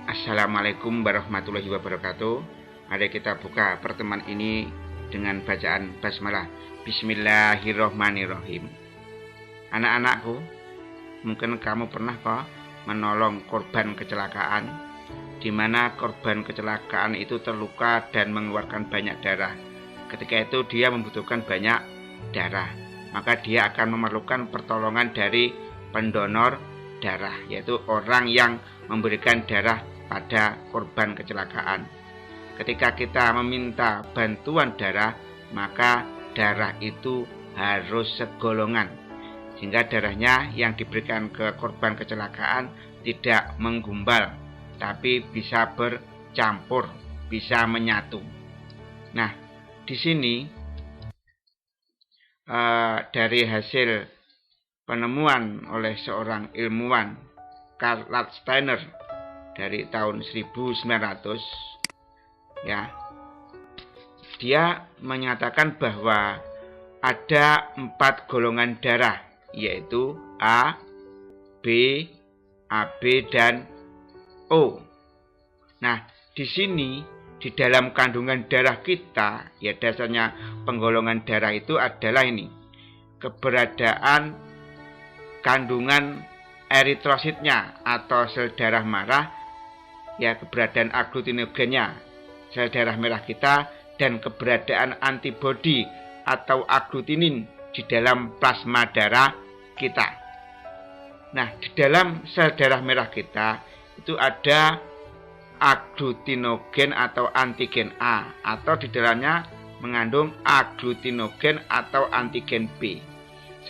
Assalamualaikum warahmatullahi wabarakatuh. Mari kita buka pertemuan ini dengan bacaan basmalah. Bismillahirrohmanirrohim. Anak-anakku, mungkin kamu pernah menolong korban kecelakaan, di mana korban kecelakaan itu terluka dan mengeluarkan banyak darah. Ketika itu dia membutuhkan banyak darah, maka dia akan memerlukan pertolongan dari pendonor darah, yaitu orang yang memberikan darah pada korban kecelakaan. Ketika kita meminta bantuan darah, maka darah itu harus segolongan, sehingga darahnya yang diberikan ke korban kecelakaan tidak menggumpal, tapi bisa bercampur, bisa menyatu. Nah, di sini dari hasil penemuan oleh seorang ilmuwan Karl Steiner dari tahun 1900, dia menyatakan bahwa ada 4 golongan darah, yaitu A, B, AB, dan O. Nah, di sini di dalam kandungan darah kita, ya dasarnya penggolongan darah itu adalah ini, keberadaan kandungan eritrositnya atau sel darah merah, ya keberadaan agglutinogennya sel darah merah kita, dan keberadaan antibodi atau agglutinin di dalam plasma darah kita. Nah, di dalam sel darah merah kita itu ada agglutinogen atau antigen A, atau di dalamnya mengandung agglutinogen atau antigen B.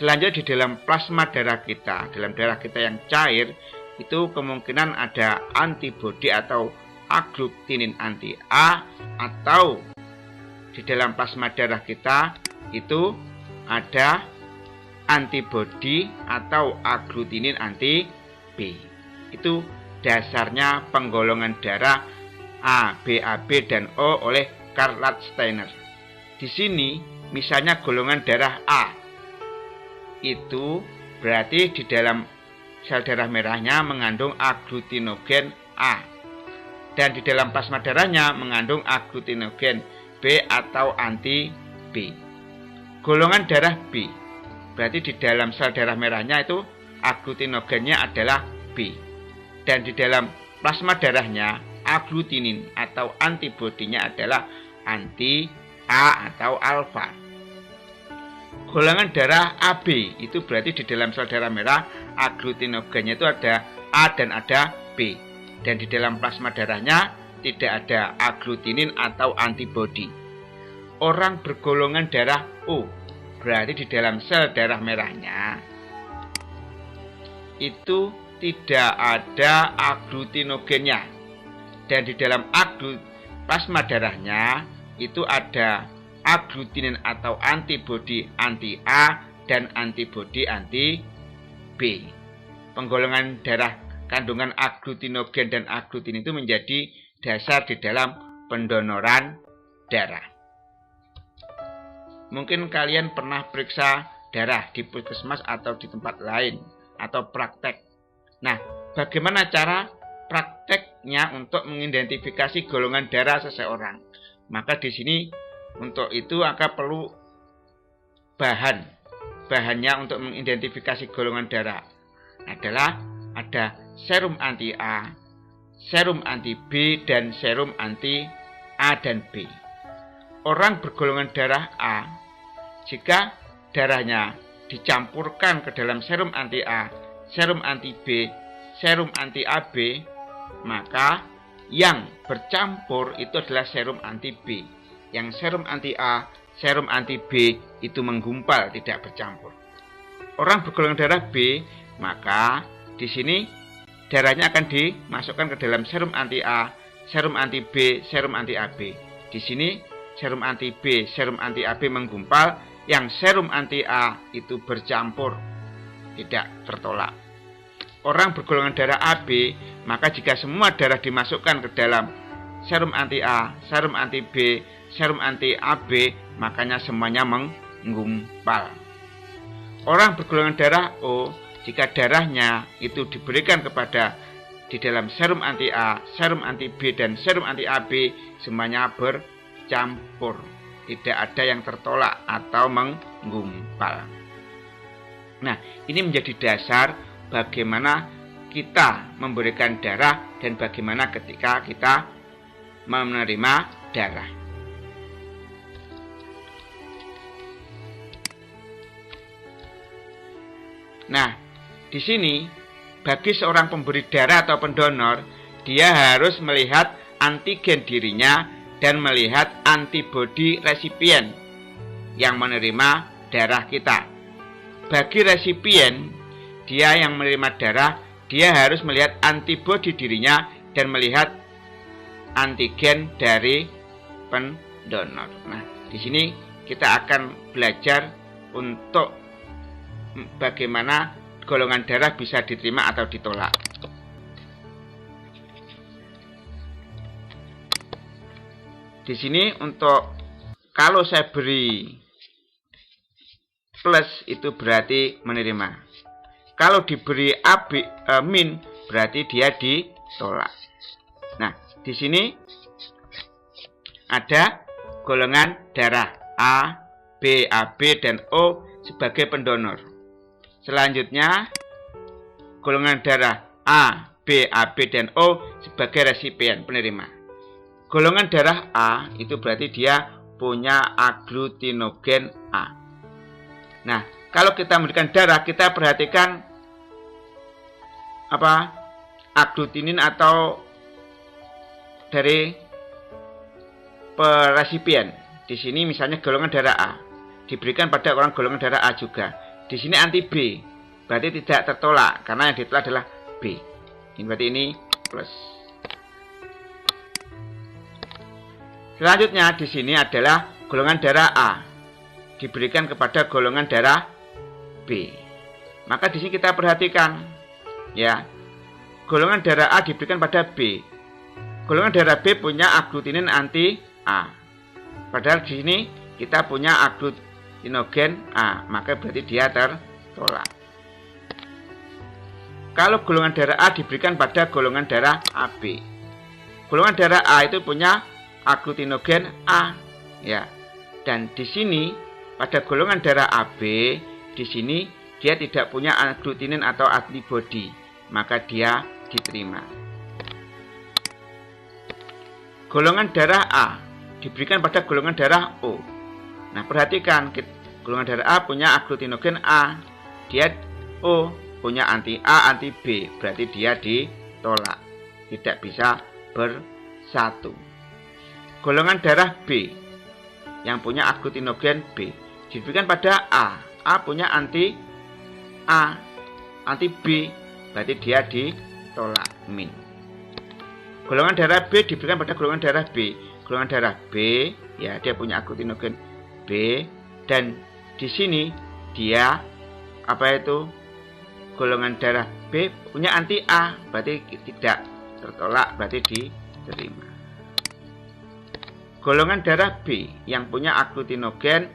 Selanjutnya di dalam plasma darah kita, dalam darah kita yang cair, itu kemungkinan ada antibodi atau agglutinin anti A, atau di dalam plasma darah kita itu ada antibodi atau agglutinin anti B. Itu dasarnya penggolongan darah A, B, AB, dan O oleh Karl Steiner. Di sini misalnya golongan darah A, itu berarti di dalam sel darah merahnya mengandung agglutinogen A, dan di dalam plasma darahnya mengandung agglutinogen B atau anti B. Golongan darah B berarti di dalam sel darah merahnya itu agglutinogennya adalah B, dan di dalam plasma darahnya agglutinin atau antibodinya adalah anti A atau alfa. Golongan darah AB itu berarti di dalam sel darah merah agglutinogennya itu ada A dan ada B, dan di dalam plasma darahnya tidak ada agglutinin atau antibodi. Orang bergolongan darah O berarti di dalam sel darah merahnya itu tidak ada agglutinogennya, dan di dalam plasma darahnya itu ada agglutinin atau antibodi anti A dan antibodi anti B. Penggolongan darah kandungan agglutinogen dan agglutinin itu menjadi dasar di dalam pendonoran darah. Mungkin kalian pernah periksa darah di puskesmas atau di tempat lain, atau praktek. Nah, bagaimana cara prakteknya untuk mengidentifikasi golongan darah seseorang? Maka di sini untuk itu akan perlu bahannya untuk mengidentifikasi golongan darah adalah ada serum anti A, serum anti B, dan serum anti A dan B. Orang bergolongan darah A, jika darahnya dicampurkan ke dalam serum anti A, serum anti B, serum anti AB, maka yang bercampur itu adalah serum anti B. Yang serum anti A, serum anti B itu menggumpal, tidak bercampur. Orang bergolongan darah B, maka di sini darahnya akan dimasukkan ke dalam serum anti A, serum anti B, serum anti AB. Di sini serum anti B, serum anti AB menggumpal, yang serum anti A itu bercampur, tidak tertolak. Orang bergolongan darah AB, maka jika semua darah dimasukkan ke dalam serum anti A, serum anti B, serum anti AB, makanya semuanya menggumpal. Orang bergolongan darah O, jika darahnya itu diberikan kepada di dalam serum anti A, serum anti B, dan serum anti AB semuanya bercampur. Tidak ada yang tertolak atau menggumpal. Nah, ini menjadi dasar bagaimana kita memberikan darah dan bagaimana ketika kita menerima darah. Nah, di sini bagi seorang pemberi darah atau pendonor, dia harus melihat antigen dirinya dan melihat antibodi resipien yang menerima darah kita. Bagi resipien, dia yang menerima darah, dia harus melihat antibodi dirinya dan melihat antigen dari pendonor. Nah, di sini kita akan belajar untuk bagaimana golongan darah bisa diterima atau ditolak. Di sini untuk kalau saya beri plus itu berarti menerima. Kalau diberi min berarti dia ditolak. Nah, di sini ada golongan darah A, B, AB, dan O sebagai pendonor. Selanjutnya, golongan darah A, B, AB, dan O sebagai resipien penerima. Golongan darah A itu berarti dia punya agglutinogen A. Nah, kalau kita memberikan darah, kita perhatikan agglutinin atau dari resipien. Di sini misalnya golongan darah A diberikan pada orang golongan darah A juga. Di sini anti B, berarti tidak tertolak karena yang ditolak adalah B. Ini berarti ini plus. Selanjutnya di sini adalah golongan darah A diberikan kepada golongan darah B. Maka di sini kita perhatikan, ya, golongan darah A diberikan pada B. Golongan darah B punya agglutinin anti A. Padahal di sini kita punya agglutinogen A, maka berarti dia tertolak. Kalau golongan darah A diberikan pada golongan darah AB. Golongan darah A itu punya agglutinogen A, ya. Dan di sini pada golongan darah AB, di sini dia tidak punya agglutinin atau antibodi, maka dia diterima. Golongan darah A diberikan pada golongan darah O. Nah, perhatikan, golongan darah A punya agglutinogen A, dia O punya anti A, anti B, berarti dia ditolak, tidak bisa bersatu. Golongan darah B yang punya agglutinogen B diberikan pada A punya anti A, anti B, berarti dia ditolak, min. Golongan darah B diberikan pada golongan darah B. Golongan darah B, ya, dia punya agglutinogen B, dan di sini dia golongan darah B punya anti A, berarti tidak tertolak, berarti diterima. Golongan darah B yang punya agglutinogen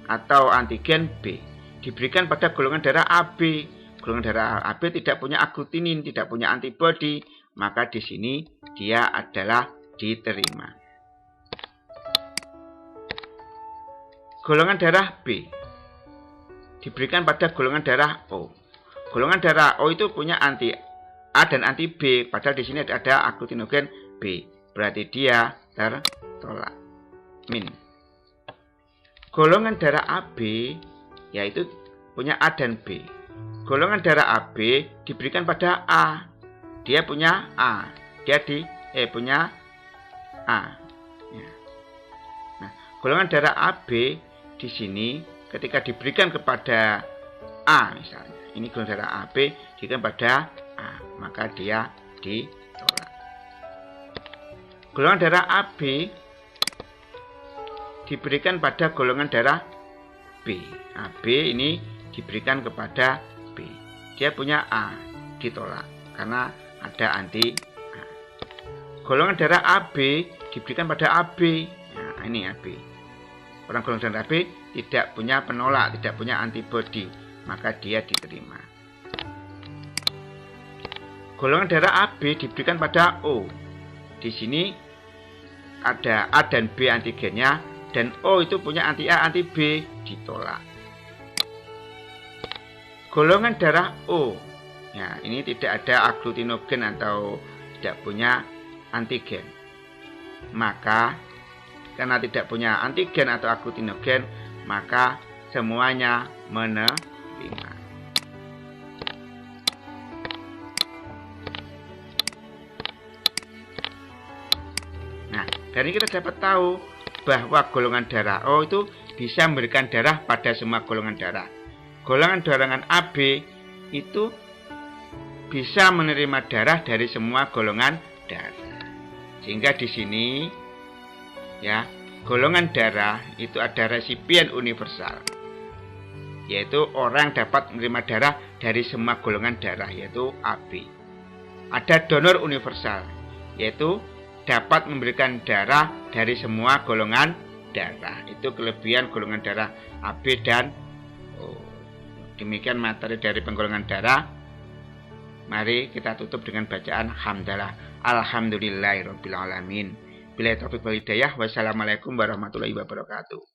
atau antigen B diberikan pada golongan darah AB. Golongan darah AB tidak punya agglutinin, tidak punya antibodi, maka di sini dia adalah diterima. Golongan darah B diberikan pada golongan darah O. Golongan darah O itu punya anti A dan anti B, padahal di sini ada agglutinogen B, berarti dia tertolak, min. Golongan darah AB yaitu punya A dan B. Golongan darah AB diberikan pada A, dia punya A, dia punya A. Ya. Nah, golongan darah AB di sini ketika diberikan kepada A, misalnya ini golongan darah AB diberikan pada A, maka dia ditolak. Golongan darah AB diberikan pada golongan darah B. AB ini diberikan kepada B, dia punya A, ditolak karena ada anti A. Golongan darah AB diberikan pada AB. Nah, ini AB. Orang golongan darah AB tidak punya penolak, tidak punya antibodi, maka dia diterima. golongan darah AB diberikan pada O. Di sini ada A dan B antigennya, dan O itu punya anti A, anti B, ditolak. Golongan darah O, ya ini tidak ada agglutinogen atau tidak punya antigen. Maka karena tidak punya antigen atau agglutinogen, maka semuanya menerima. Nah, dari kita dapat tahu bahwa golongan darah O itu bisa memberikan darah pada semua golongan darah. Golongan darah AB itu bisa menerima darah dari semua golongan darah. Sehingga di sini ya, golongan darah itu ada resipien universal, yaitu orang dapat menerima darah dari semua golongan darah, yaitu AB. Ada donor universal, yaitu dapat memberikan darah dari semua golongan darah. Itu kelebihan golongan darah AB dan O. Demikian materi dari penggolongan darah. Mari kita tutup dengan bacaan hamdalah. Alhamdulillahirabbil alamin. Billahi taufiq wal hidayah. Wassalamualaikum warahmatullahi wabarakatuh.